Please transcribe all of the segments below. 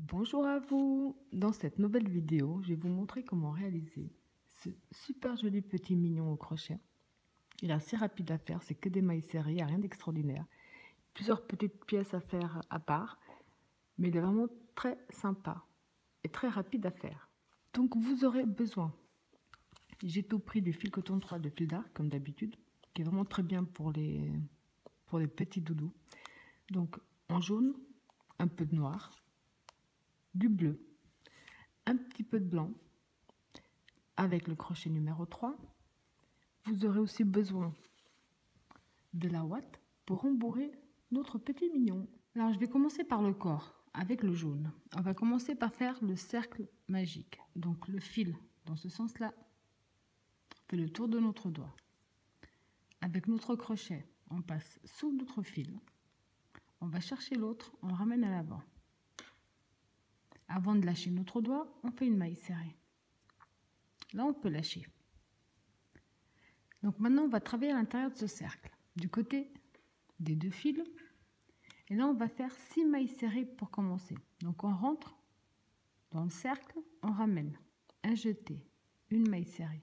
Bonjour à vous! Dans cette nouvelle vidéo, je vais vous montrer comment réaliser ce super joli petit mignon au crochet. Il est assez rapide à faire, c'est que des mailles serrées, il n'y a rien d'extraordinaire. Plusieurs petites pièces à faire à part, mais il est vraiment très sympa et très rapide à faire. Donc vous aurez besoin, j'ai tout pris du fil coton 3 de fil d'art comme d'habitude, qui est vraiment très bien pour les petits doudous. Donc en jaune, un peu de noir, du bleu, un petit peu de blanc avec le crochet numéro 3. Vous aurez aussi besoin de la ouate pour rembourrer notre petit mignon. Alors je vais commencer par le corps avec le jaune. On va commencer par faire le cercle magique. Donc le fil dans ce sens-là fait le tour de notre doigt. Avec notre crochet, on passe sous notre fil. On va chercher l'autre, on le ramène à l'avant. Avant de lâcher notre doigt, on fait une maille serrée. Là, on peut lâcher. Donc maintenant, on va travailler à l'intérieur de ce cercle, du côté des deux fils. Et là, on va faire 6 mailles serrées pour commencer. Donc on rentre dans le cercle, on ramène un jeté, une maille serrée.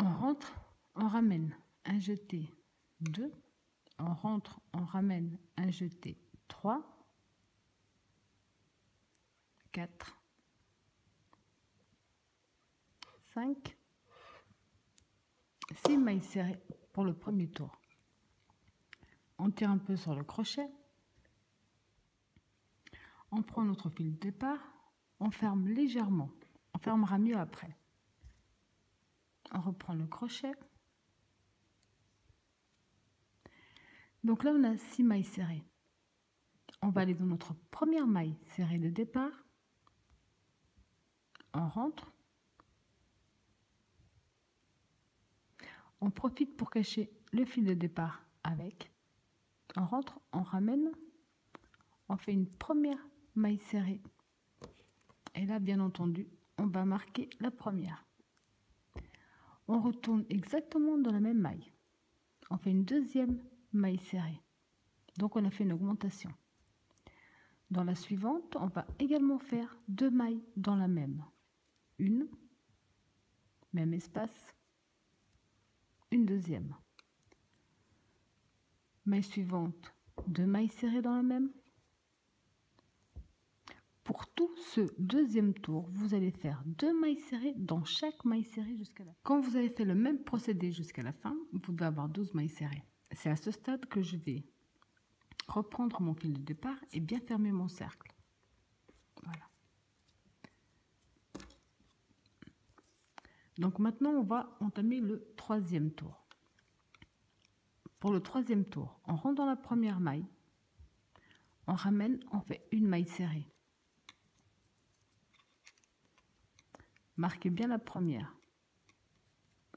On rentre, on ramène un jeté, 2. On rentre, on ramène un jeté, 3, 4, 5, 6 mailles serrées pour le premier tour. On tire un peu sur le crochet. On prend notre fil de départ, on ferme légèrement. On fermera mieux après. On reprend le crochet. Donc là, on a 6 mailles serrées. On va aller dans notre première maille serrée de départ. On rentre. On profite pour cacher le fil de départ avec. On rentre, on ramène. On fait une première maille serrée. Et là, bien entendu, on va marquer la première. On retourne exactement dans la même maille. On fait une deuxième maille serrée. Donc, on a fait une augmentation. Dans la suivante, on va également faire 2 mailles dans la même. Une, même espace, une deuxième. Maille suivante, 2 mailles serrées dans la même. Pour tout ce deuxième tour, vous allez faire 2 mailles serrées dans chaque maille serrée jusqu'à la fin. Quand vous avez fait le même procédé jusqu'à la fin, vous devez avoir 12 mailles serrées. C'est à ce stade que je vais reprendre mon fil de départ et bien fermer mon cercle. Voilà. Donc maintenant, on va entamer le troisième tour. Pour le troisième tour, on rentre dans la première maille, on ramène, on fait une maille serrée. Marquez bien la première.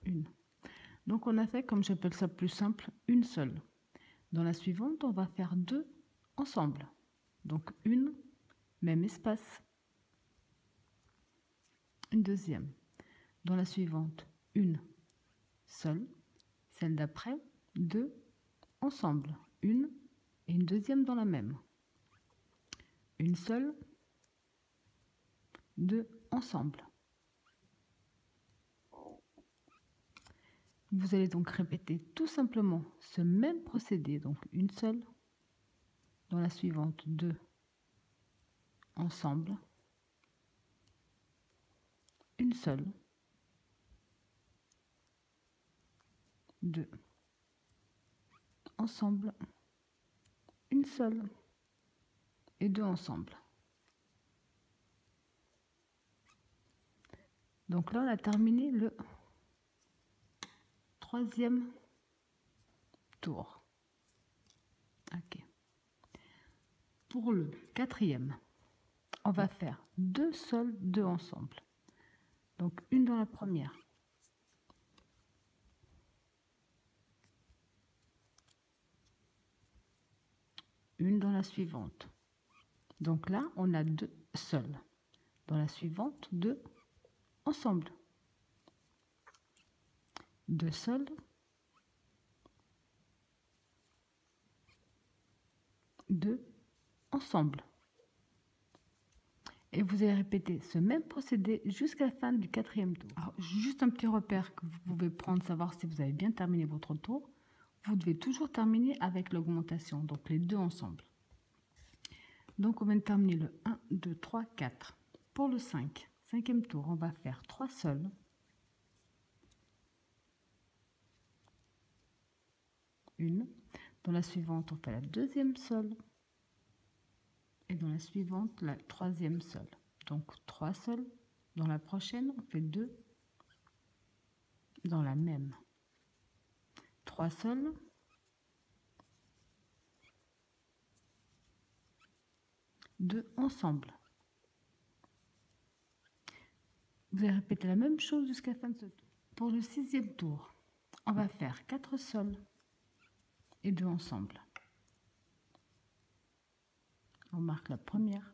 Une. Donc on a fait, comme j'appelle ça plus simple, une seule. Dans la suivante, on va faire 2 ensemble. Donc une, même espace. Une deuxième. Dans la suivante, une seule. Celle d'après, 2 ensemble. Une et une deuxième dans la même. Une seule, 2 ensemble. Vous allez donc répéter tout simplement ce même procédé, donc une seule, dans la suivante 2 ensemble, une seule, 2 ensemble, une seule et 2 ensemble. Donc là, on a terminé le troisième tour. Ok. Pour le quatrième, on va faire 2 seuls, 2 ensemble. Donc une dans la première. Une dans la suivante. Donc là, on a 2 seuls. Dans la suivante, 2 ensemble. 2 seuls. 2 ensemble. Et vous allez répéter ce même procédé jusqu'à la fin du 4e tour. Alors, juste un petit repère que vous pouvez prendre, savoir si vous avez bien terminé votre tour. Vous devez toujours terminer avec l'augmentation, donc les deux ensemble. Donc on vient de terminer le 1, 2, 3, 4. Pour le 5e tour, on va faire 3 sols. Une. Dans la suivante, on fait la 2e sol. Et dans la suivante, la 3e sol. Donc 3 sols. Dans la prochaine, on fait 2. Dans la même. 3 sols. Deux ensemble. Vous allez répéter la même chose jusqu'à la fin de ce tour. Pour le 6e tour, on va faire 4 sols et 2 ensemble. On marque la première.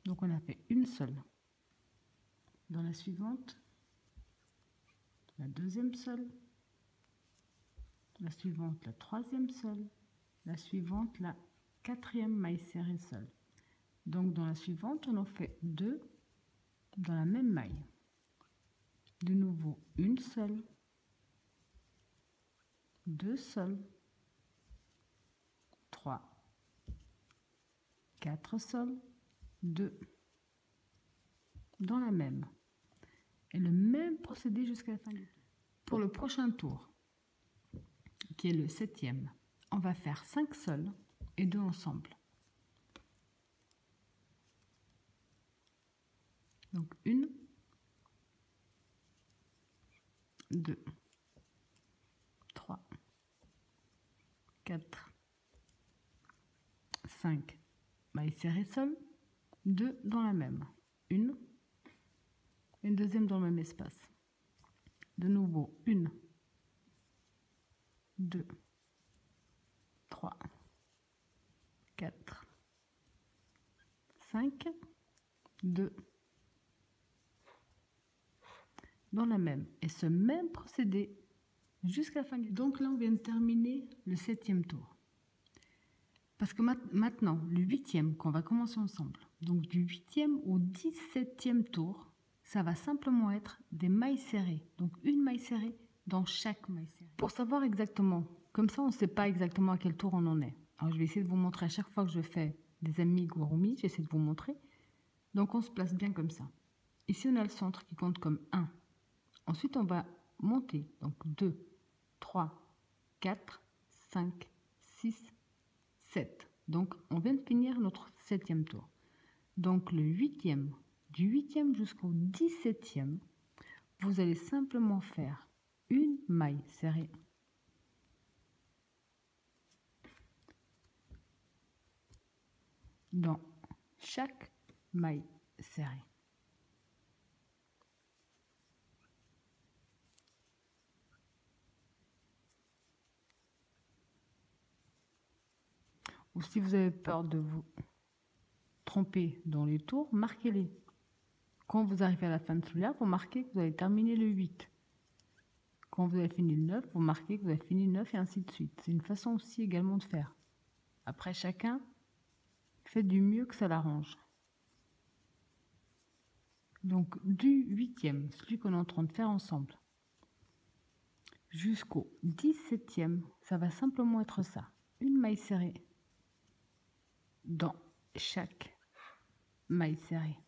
Donc on a fait une seule. Dans la suivante, la 2e seule. La suivante, la 3e seule. La suivante, la 4e maille serrée seule. Donc dans la suivante, on en fait 2 dans la même maille. De nouveau, une seule, 2 sols, 3, 4 sols, 2 dans la même. Et le même procédé jusqu'à la fin du tour. Pour le prochain tour, qui est le 7e, on va faire 5 sols et 2 ensemble. Donc 1, 2, 3, 4, 5, maille serrée seule, 2 dans la même, une deuxième dans le même espace. De nouveau, 1, 2, 3, 4, 5, 2 dans la même. Et ce même procédé jusqu'à la fin du tour. Donc là, on vient de terminer le 7e tour. Parce que maintenant, le 8e qu'on va commencer ensemble, donc du 8e au 17e tour, ça va simplement être des mailles serrées. Donc une maille serrée dans chaque maille serrée. Pour savoir exactement, comme ça on ne sait pas exactement à quel tour on en est. Alors je vais essayer de vous montrer à chaque fois que je fais des amigurumi, j'essaie de vous montrer. Donc on se place bien comme ça. Ici on a le centre qui compte comme 1. Ensuite on va monter, donc 2, 3, 4, 5, 6, 7. Donc on vient de finir notre 7e tour. Donc le 8e, du 8e jusqu'au 17e, vous allez simplement faire une maille serrée dans chaque maille serrée. Ou si vous avez peur de vous tromper dans les tours, marquez-les. Quand vous arrivez à la fin de celui-là, vous marquez que vous avez terminé le 8. Quand vous avez fini le 9, vous marquez que vous avez fini le 9 et ainsi de suite. C'est une façon aussi également de faire. Après, chacun fait du mieux que ça l'arrange. Donc, du 8e, celui qu'on est en train de faire ensemble, jusqu'au 17e, ça va simplement être ça. Une maille serrée dans chaque maille serrée.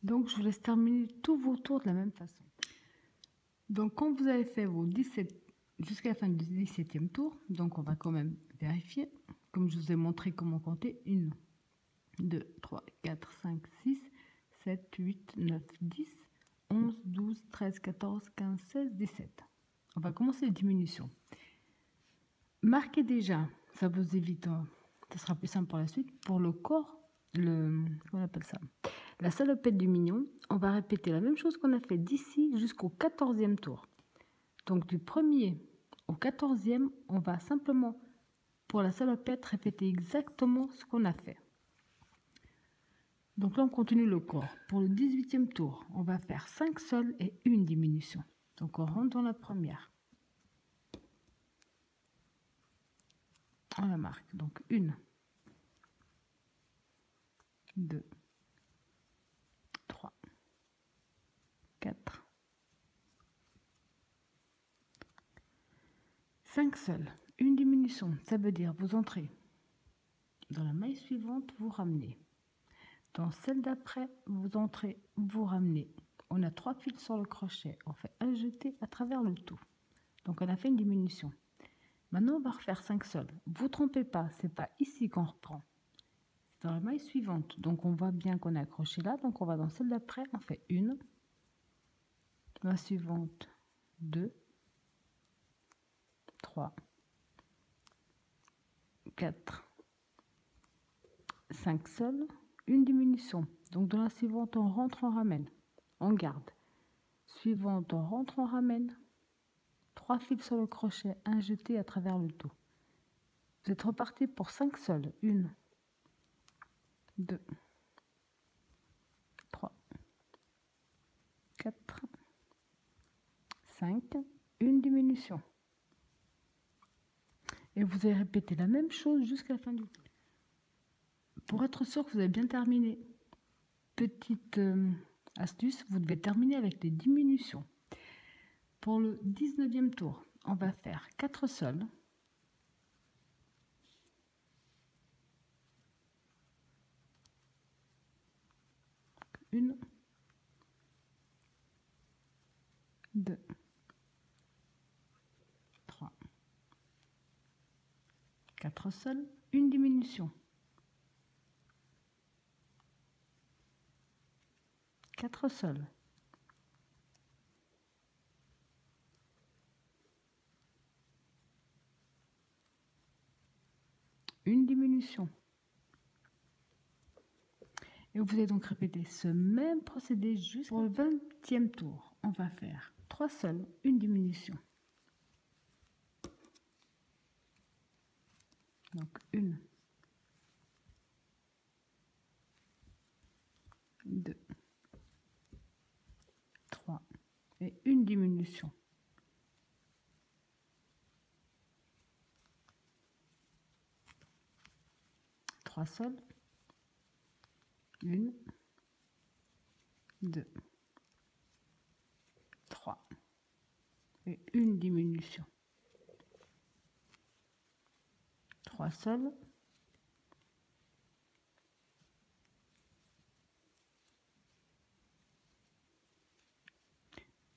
Donc, je vous laisse terminer tous vos tours de la même façon. Donc, quand vous avez fait vos 17, jusqu'à la fin du 17e tour, donc on va quand même vérifier, comme je vous ai montré comment compter, 1, 2, 3, 4, 5, 6, 7, 8, 9, 10, 11, 12, 13, 14, 15, 16, 17. On va commencer les diminutions. Marquez déjà, ça vous évite, ça sera plus simple pour la suite. Pour le corps, on appelle ça, la salopette du mignon, on va répéter la même chose qu'on a fait d'ici jusqu'au 14e tour. Donc du 1er au 14e, on va simplement, pour la salopette, répéter exactement ce qu'on a fait. Donc là, on continue le corps. Pour le 18e tour, on va faire 5 sols et une diminution. Donc on rentre dans la première. On la marque. Donc 1, 2, 3, 4, 5 sols. Une diminution, ça veut dire vous entrez dans la maille suivante, vous ramenez. Dans celle d'après, vous entrez, vous ramenez. On a 3 fils sur le crochet. On fait un jeté à travers le tout. Donc on a fait une diminution. Maintenant, on va refaire 5 sols. Vous ne trompez pas, c'est pas ici qu'on reprend. C'est dans la maille suivante. Donc on voit bien qu'on a accroché là. Donc on va dans celle d'après, on fait 1. La suivante, 2, 3, 4, 5 sols, une diminution. Donc dans la suivante, on rentre, on ramène. On garde. Suivante, on rentre, on ramène. 3 fils sur le crochet, un jeté à travers le tout. Vous êtes reparti pour 5 sols. 1, 2, 3, 4, 5, une diminution. Et vous allez répéter la même chose jusqu'à la fin du tour. Pour être sûr que vous avez bien terminé, petite astuce, vous devez terminer avec les diminutions. Pour le 19e tour, on va faire 4 sols. Une, 2, 3, 4 sols, une diminution. 4 sols. Une diminution. Et vous allez donc répéter ce même procédé jusqu'au 20e tour. On va faire 3 sols, une diminution. Donc 1, 2, 3 et une diminution. 3 sols, 1, 2, 3 et une diminution. 3 sols,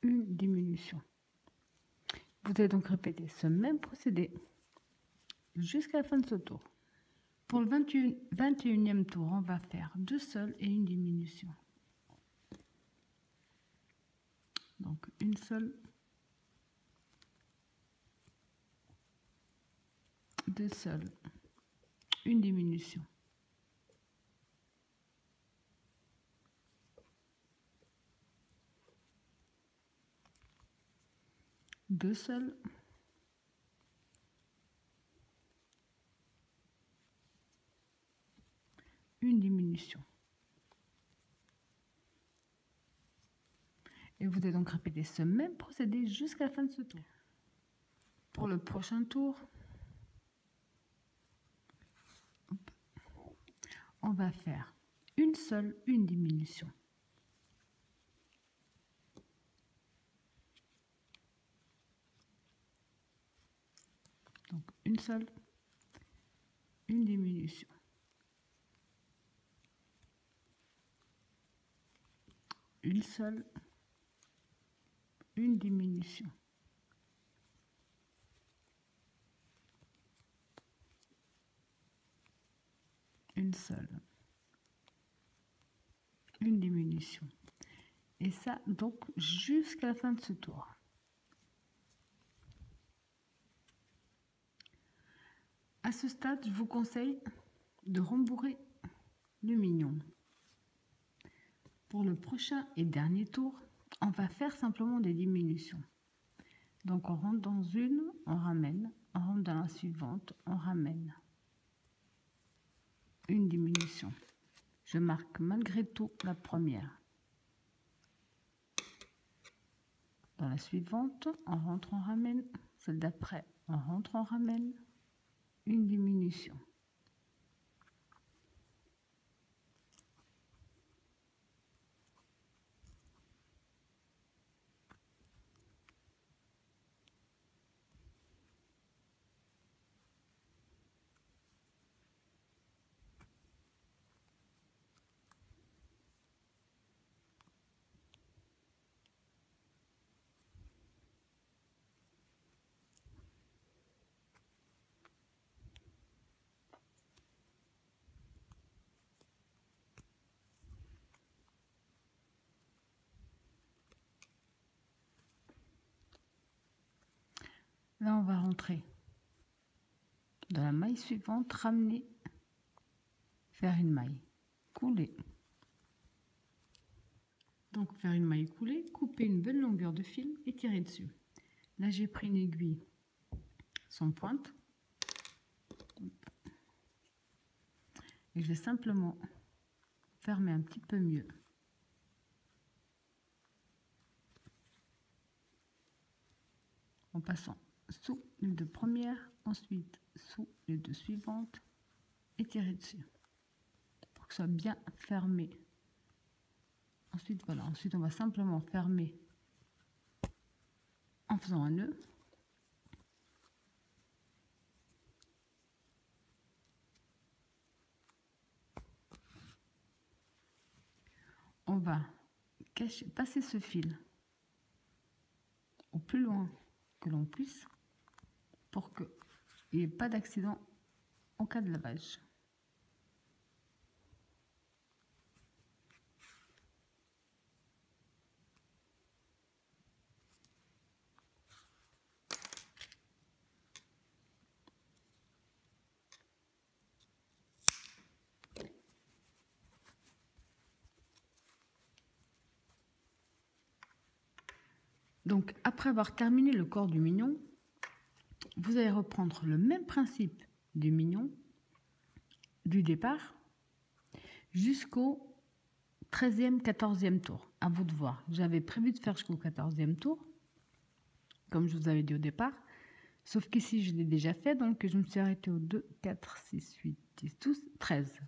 une diminution. Vous allez donc répéter ce même procédé jusqu'à la fin de ce tour. Pour le 21e tour, on va faire 2 sols et une diminution. Donc une seule, 2 sols, une diminution. Deux sols, une diminution. Et vous allez donc répéter ce même procédé jusqu'à la fin de ce tour. Pour le prochain tour, on va faire une seule, une diminution. Donc une seule, une diminution. Une seule, une diminution. Une seule, une diminution. Et ça, donc, jusqu'à la fin de ce tour. À ce stade, je vous conseille de rembourrer le mignon. Pour le prochain et dernier tour, on va faire simplement des diminutions. Donc, on rentre dans une, on ramène. On rentre dans la suivante, on ramène. Une diminution. Je marque malgré tout la première. Dans la suivante, on rentre, on ramène. Celle d'après, on rentre, on ramène. Une diminution. Là, on va rentrer dans la maille suivante, ramener, faire une maille, couler. Donc, faire une maille coulée, couper une bonne longueur de fil et tirer dessus. Là, j'ai pris une aiguille sans pointe. Et je vais simplement fermer un petit peu mieux. En passant sous les deux premières, ensuite sous les deux suivantes et tirer dessus pour que ce soit bien fermé. Ensuite, voilà, ensuite on va simplement fermer en faisant un nœud. On va passer ce fil au plus loin que l'on puisse pour qu'il n'y ait pas d'accident en cas de lavage. Donc, après avoir terminé le corps du mignon, vous allez reprendre le même principe du mignon, du départ, jusqu'au 13e, 14e tour. À vous de voir. J'avais prévu de faire jusqu'au 14e tour, comme je vous avais dit au départ. Sauf qu'ici, je l'ai déjà fait, donc je me suis arrêtée au 2, 4, 6, 8, 10, 12, 13.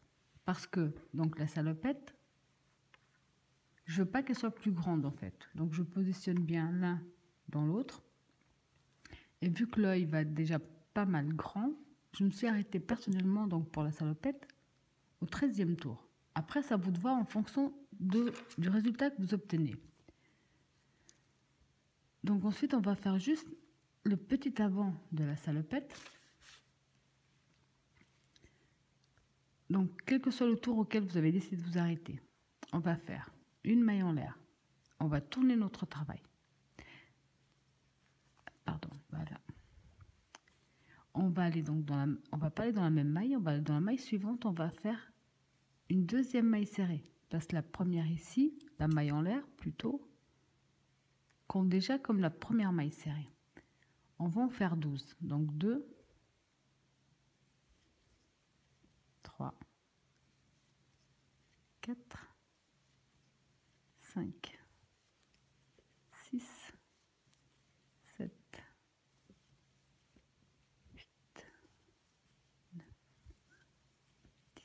Parce que, donc, la salopette, je veux pas qu'elle soit plus grande, en fait. Donc, je positionne bien l'un dans l'autre. Et vu que l'œil va déjà pas mal grand, je me suis arrêtée personnellement, donc, pour la salopette, au 13e tour. Après, ça vous de voir en fonction du résultat que vous obtenez. Donc, ensuite, on va faire juste le petit avant de la salopette. Donc, quel que soit le tour auquel vous avez décidé de vous arrêter, on va faire une maille en l'air. On va tourner notre travail. Pardon, voilà. On va aller donc on va pas aller dans la même maille, on va aller dans la maille suivante, on va faire une deuxième maille serrée. Parce que la première ici, la maille en l'air plutôt, compte déjà comme la première maille serrée. On va en faire 12. Donc 2, 3, 4, 5, 6, 7, 8, 9, 10,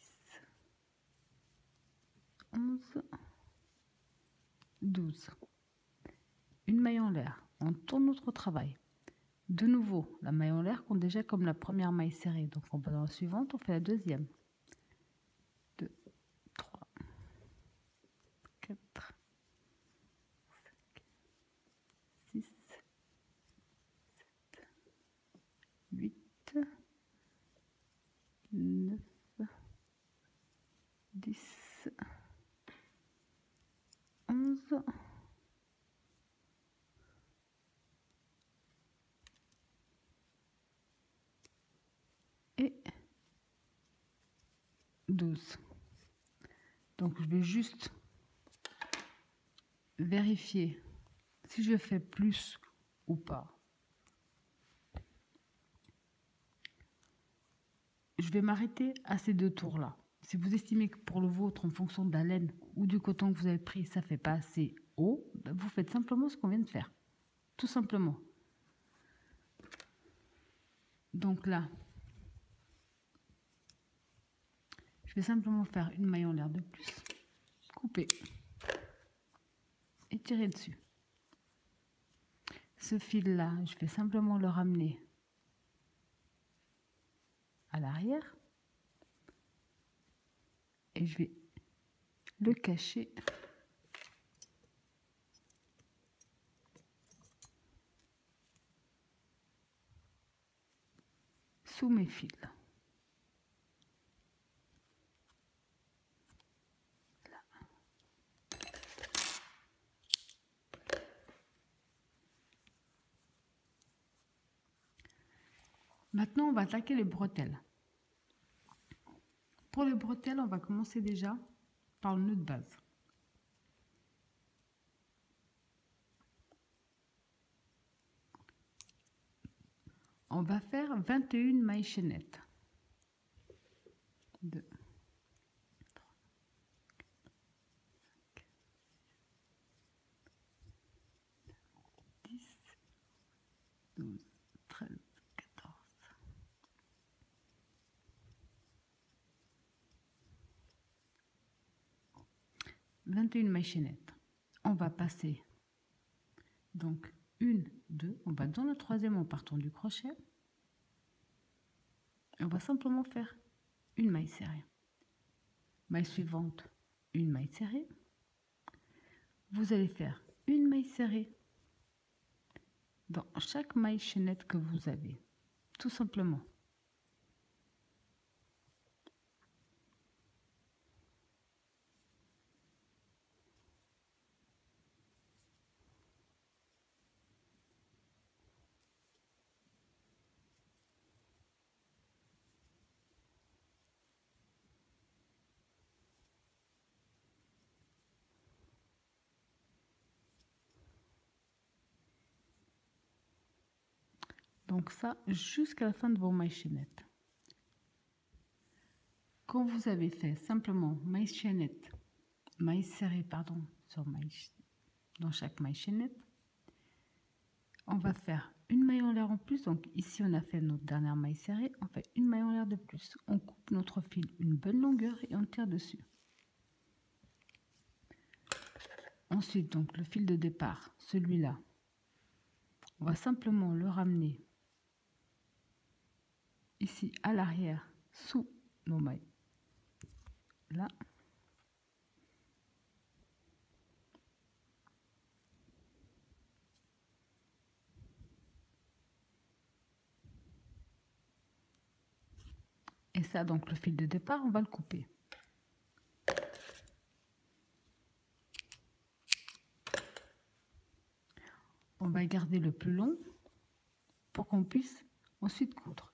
11, 12. Une maille en l'air. On tourne notre travail. De nouveau, la maille en l'air compte déjà comme la première maille serrée. Donc on va dans la suivante, on fait la deuxième. 2, 3, 4, 5, 6, 7, 8, 9, 10, et 12. Donc je vais juste vérifier si je fais plus ou pas. Je vais m'arrêter à ces 2 tours là. Si vous estimez que pour le vôtre, en fonction de la laine ou du coton que vous avez pris, ça fait pas assez haut, ben vous faites simplement ce qu'on vient de faire, tout simplement. Donc là, je vais simplement faire une maille en l'air de plus, couper et tirer dessus. Ce fil là, je vais simplement le ramener à l'arrière et je vais le cacher sous mes fils. Là. Maintenant, on va attaquer les bretelles. Pour les bretelles, on va commencer déjà par le nœud de base. On va faire 21 mailles chaînettes. 2, 3, 4, 5, 10, 12, 13, 14. 21 mailles chaînettes. On va passer donc 1, 2, on va dans le troisième en partant du crochet. Et on va simplement faire une maille serrée. Maille suivante, une maille serrée. Vous allez faire une maille serrée dans chaque maille chaînette que vous avez, tout simplement. Donc ça, jusqu'à la fin de vos mailles chaînettes. Quand vous avez fait simplement maille chaînette, maille serrée, pardon, sur maille, dans chaque maille chaînette, on va faire une maille en l'air en plus. Donc ici, on a fait notre dernière maille serrée, on fait une maille en l'air de plus. On coupe notre fil une bonne longueur et on tire dessus. Ensuite, donc le fil de départ, celui-là, on va simplement le ramener ici à l'arrière sous nos mailles. Là. Et ça, donc le fil de départ, on va le couper. On va garder le plus long pour qu'on puisse ensuite coudre.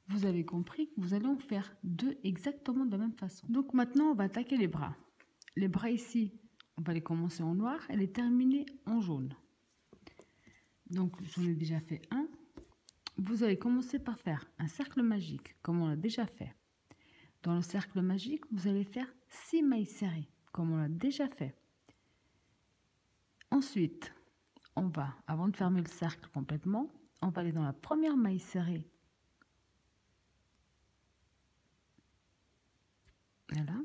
Vous avez compris que vous allez en faire 2 exactement de la même façon. Donc maintenant, on va attaquer les bras. Les bras ici, on va les commencer en noir et les terminer en jaune. Donc j'en ai déjà fait un. Vous allez commencer par faire un cercle magique, comme on l'a déjà fait. Dans le cercle magique, vous allez faire 6 mailles serrées, comme on l'a déjà fait. Ensuite, on va, avant de fermer le cercle complètement, on va aller dans la première maille serrée. Voilà.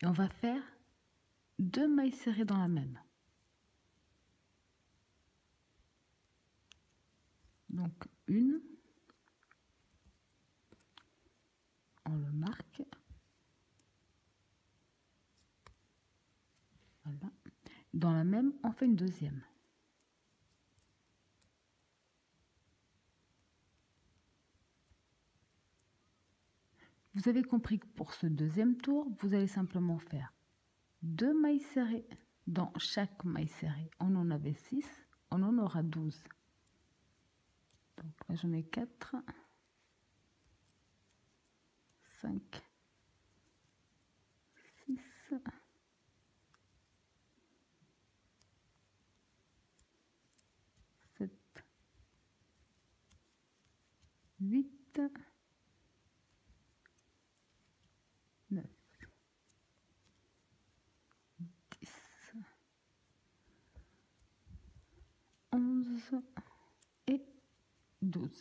Et on va faire 2 mailles serrées dans la même. Donc une, on le marque. Voilà. Dans la même, on fait une deuxième. Vous avez compris que pour ce deuxième tour, vous allez simplement faire 2 mailles serrées dans chaque maille serrée. On en avait 6, on en aura 12. Donc là, j'en ai 4. 5, 6, 7, 8, 9, 10, 11 et 12.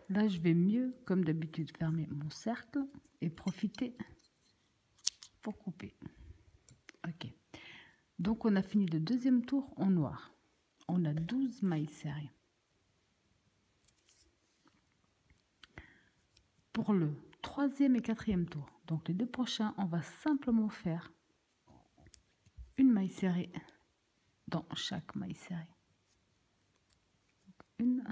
Là, je vais mieux, comme d'habitude, fermer mon cercle et profiter pour couper. Ok. Donc, on a fini le deuxième tour en noir. On a 12 mailles serrées. Pour le troisième et quatrième tour, donc les deux prochains, on va simplement faire une maille serrée dans chaque maille serrée. Une,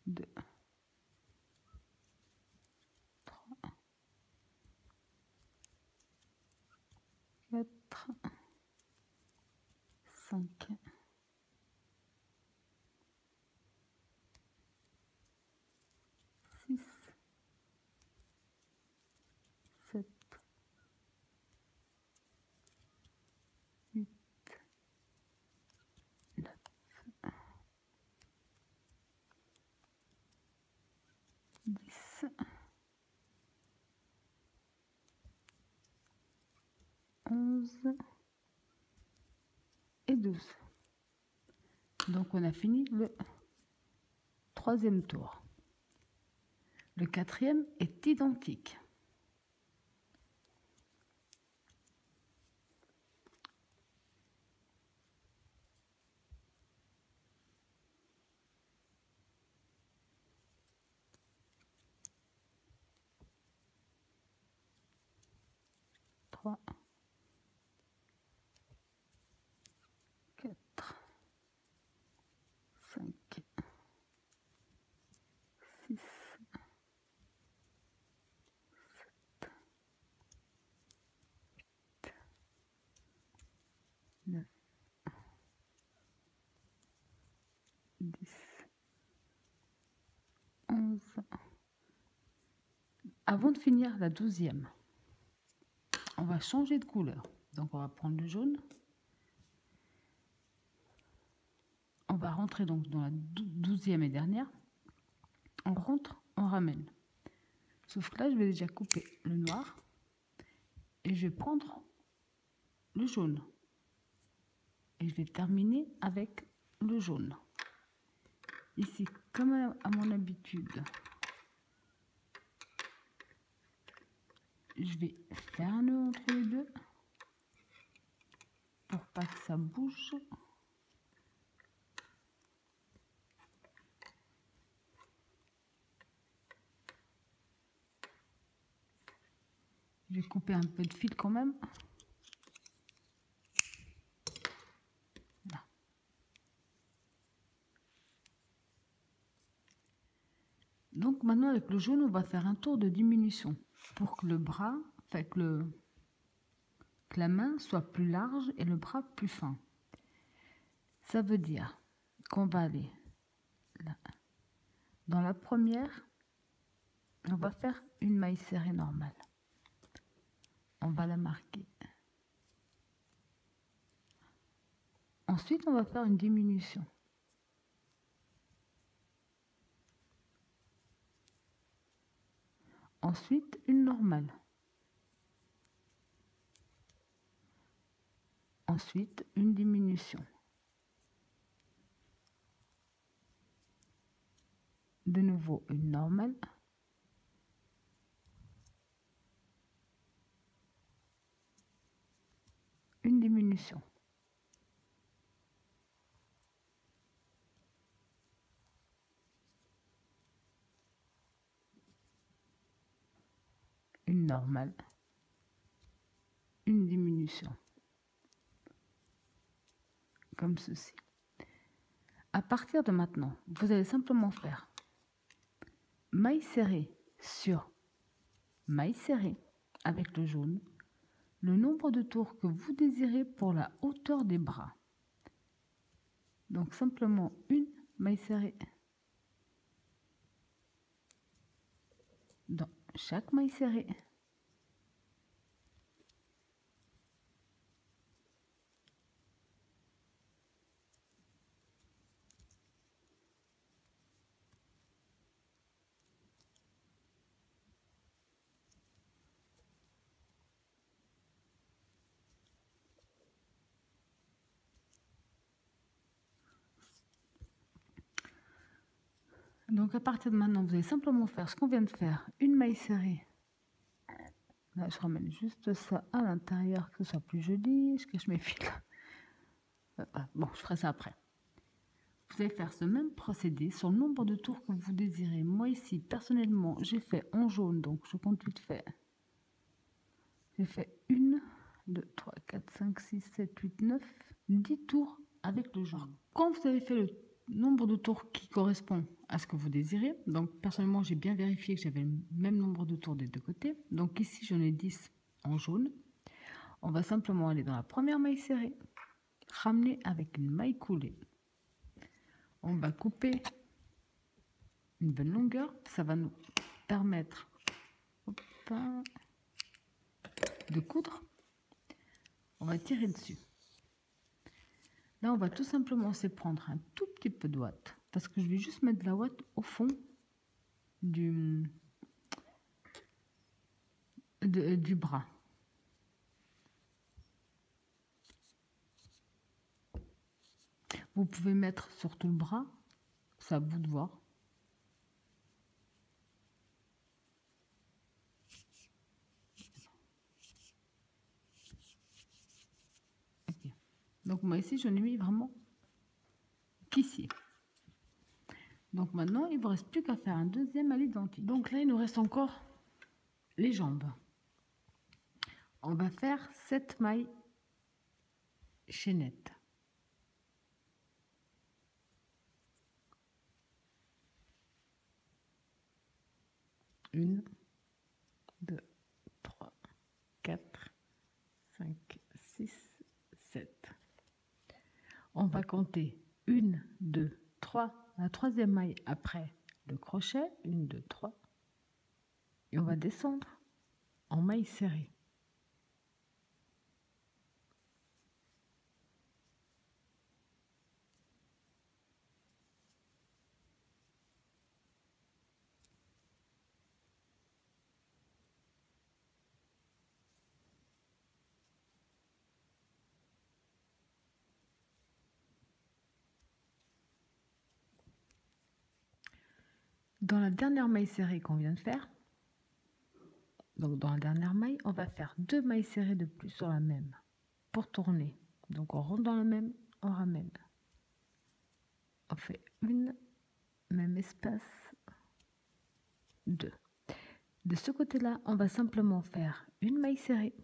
2, 3, 4, 5, 6, 7, 8, 9, 10, 11 et 12. Donc on a fini le troisième tour. Le quatrième est identique. Trois, 4, 5, 6, 7, 9, 10, 11. Avant de finir la 12e, on va changer de couleur. Donc on va prendre le jaune. On va rentrer donc dans la 12e et dernière. On rentre, on ramène. Sauf que là, je vais déjà couper le noir. Et je vais prendre le jaune. Et je vais terminer avec le jaune. Ici, comme à mon habitude, je vais faire un nœud entre les deux pour pas que ça bouge. Je vais couper un peu de fil quand même. Là. Donc maintenant avec le jaune, on va faire un tour de diminution pour que le bras, enfin que la main soit plus large et le bras plus fin. Ça veut dire qu'on va aller là. Dans la première, on va faire une maille serrée normale. On va la marquer. Ensuite, on va faire une diminution. Ensuite, une normale. Ensuite, une diminution. De nouveau, une normale. Une diminution. Une normale. Une diminution. Comme ceci. À partir de maintenant, vous allez simplement faire maille serrée sur maille serrée avec le jaune, le nombre de tours que vous désirez pour la hauteur des bras. Donc simplement une maille serrée dans chaque maille serrée. Donc à partir de maintenant, vous allez simplement faire ce qu'on vient de faire, une maille serrée. Là, je ramène juste ça à l'intérieur, que ce soit plus joli. Je cache mes fils. Bon, je ferai ça après. Vous allez faire ce même procédé sur le nombre de tours que vous désirez. Moi ici, personnellement, j'ai fait en jaune, donc je compte vite fait. J'ai fait 1, 2, 3, 4, 5, 6, 7, 8, 9, 10 tours avec le jaune. Quand vous avez fait le nombre de tours qui correspond à ce que vous désirez, donc personnellement, j'ai bien vérifié que j'avais le même nombre de tours des deux côtés. Donc ici, j'en ai 10 en jaune. On va simplement aller dans la première maille serrée, ramener avec une maille coulée. On va couper une bonne longueur, ça va nous permettre de coudre. On va tirer dessus. Là, on va tout simplement se prendre un tout petit peu de ouate, parce que je vais juste mettre de la ouate au fond du bras. Vous pouvez mettre sur tout le bras, c'est à vous de voir. Okay. Donc moi ici, je n'ai mis vraiment qu'ici. Donc maintenant, il ne vous reste plus qu'à faire un deuxième à l'identique. Donc là, il nous reste encore les jambes. On va faire 7 mailles chaînettes. Une, 2, 3, 4, 5, 6, 7. On va compter 1, 2, 3, la troisième maille après le crochet, 1, 2, 3, et on va descendre en maille serrée. Dans la dernière maille serrée qu'on vient de faire, donc dans la dernière maille, on va faire 2 mailles serrées de plus sur la même pour tourner. Donc on rentre dans la même, on ramène. On fait une, même espace, 2. De ce côté-là, on va simplement faire une maille serrée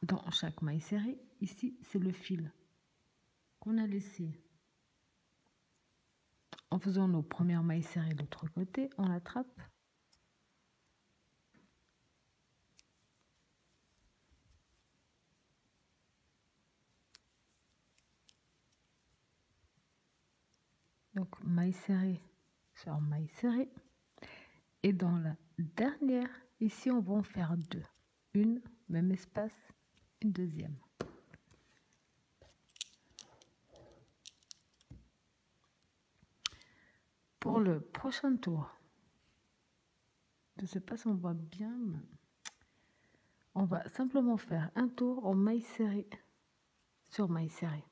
dans chaque maille serrée. Ici, c'est le fil qu'on a laissé. En faisant nos premières mailles serrées de l'autre côté, on l'attrape. Donc maille serrée sur maille serrée. Et dans la dernière, ici, on va en faire 2. Une, même espace, une deuxième. Pour le prochain tour, je ne sais pas si on voit bien, mais on va simplement faire un tour en maille serrée sur maille serrée.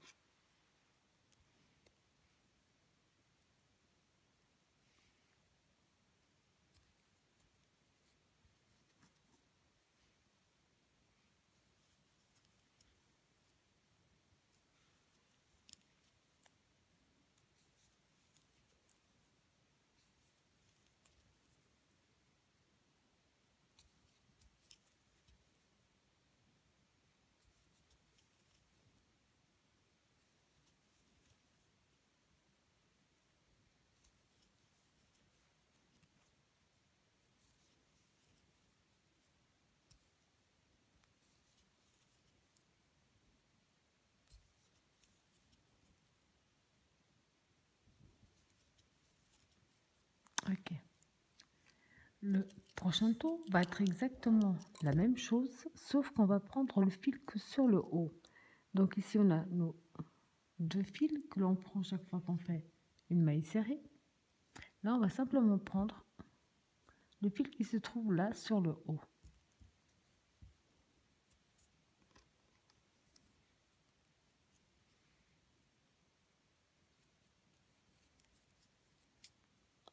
Ok. Le prochain tour va être exactement la même chose, sauf qu'on va prendre le fil que sur le haut. Donc ici, on a nos 2 fils que l'on prend chaque fois qu'on fait une maille serrée. Là, on va simplement prendre le fil qui se trouve là sur le haut.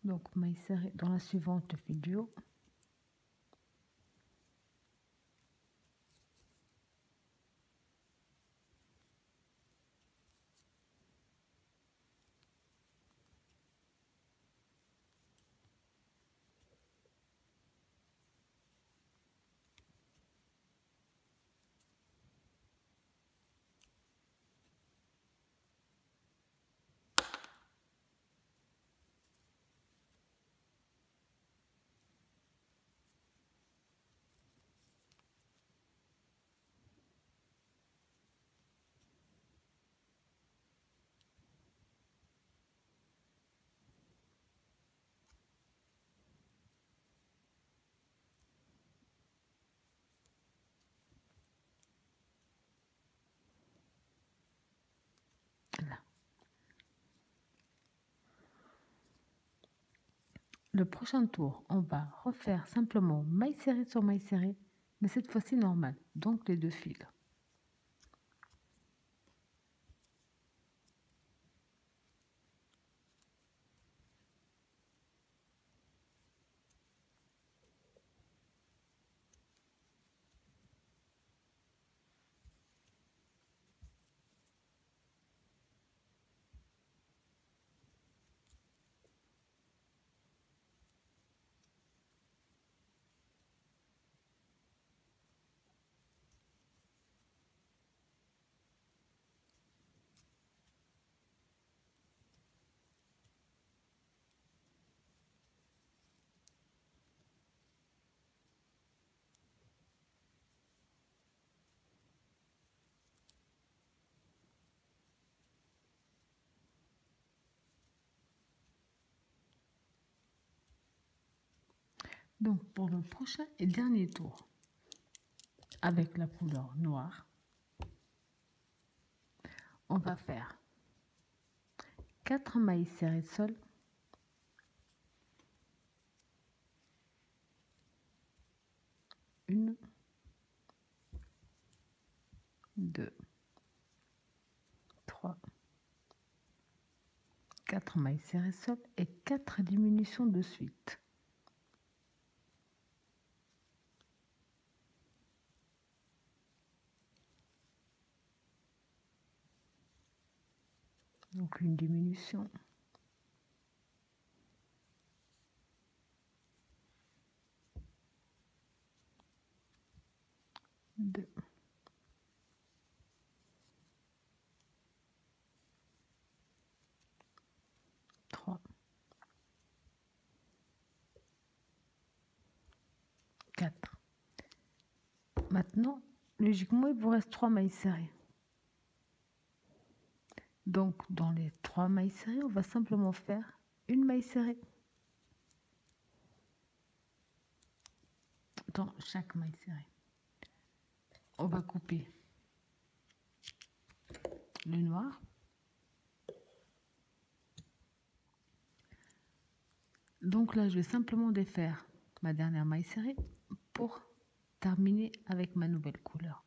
Donc, maille serrée dans la suivante, le fil du haut. Là. Le prochain tour, on va refaire simplement maille serrée sur maille serrée, mais cette fois-ci normale, donc les 2 fils. Donc pour le prochain et dernier tour, avec la couleur noire, on va faire 4 mailles serrées seules, 1, 2, 3, 4 mailles serrées seules et 4 diminutions de suite. Donc une diminution, 2, 3, 4. Maintenant, logiquement, il vous reste 3 mailles serrées. Donc, dans les 3 mailles serrées, on va simplement faire une maille serrée dans chaque maille serrée. On va couper le noir. Donc là, je vais simplement défaire ma dernière maille serrée pour terminer avec ma nouvelle couleur.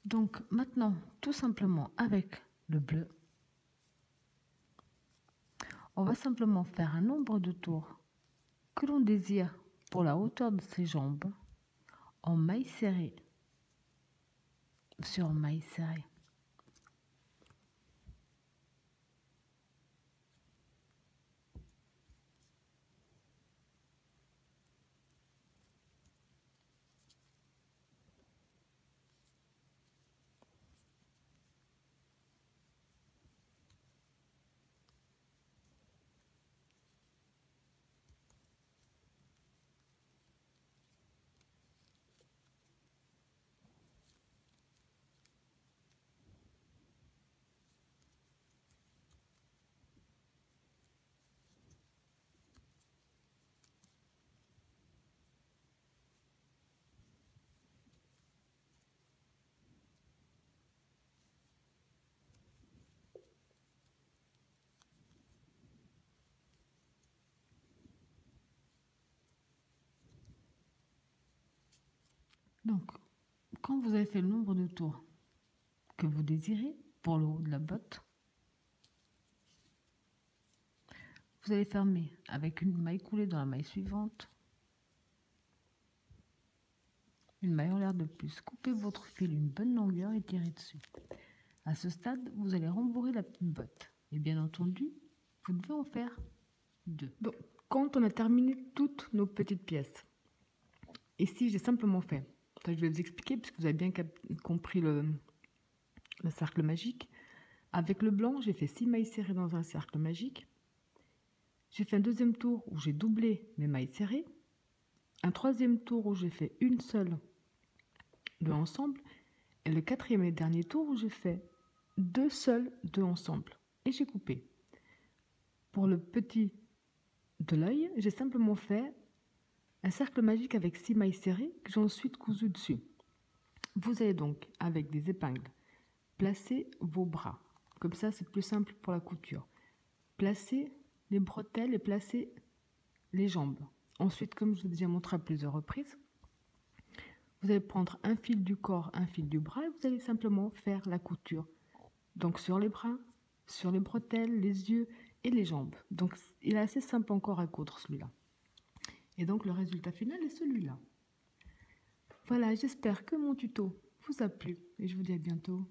Donc maintenant, tout simplement avec le bleu, on va simplement faire un nombre de tours que l'on désire pour la hauteur de ses jambes en maille serrée sur maille serrée. Donc, quand vous avez fait le nombre de tours que vous désirez pour le haut de la botte, vous allez fermer avec une maille coulée dans la maille suivante, une maille en l'air de plus. Coupez votre fil une bonne longueur et tirez dessus. À ce stade, vous allez rembourrer la petite botte. Et bien entendu, vous devez en faire 2. Donc, quand on a terminé toutes nos petites pièces, ici j'ai simplement fait, je vais vous expliquer puisque vous avez bien compris le cercle magique. Avec le blanc, j'ai fait 6 mailles serrées dans un cercle magique. J'ai fait un deuxième tour où j'ai doublé mes mailles serrées. Un troisième tour où j'ai fait une seule de ensemble. Et le quatrième et dernier tour où j'ai fait 2 seuls de ensemble. Et j'ai coupé. Pour le petit de l'œil, j'ai simplement fait un cercle magique avec 6 mailles serrées que j'ai ensuite cousu dessus. Vous allez donc, avec des épingles, placer vos bras. Comme ça, c'est plus simple pour la couture. Placez les bretelles et placez les jambes. Ensuite, comme je vous ai déjà montré à plusieurs reprises, vous allez prendre un fil du corps, un fil du bras et vous allez simplement faire la couture. Donc sur les bras, sur les bretelles, les yeux et les jambes. Donc il est assez simple encore à coudre celui-là. Et donc le résultat final est celui-là. Voilà, j'espère que mon tuto vous a plu et je vous dis à bientôt.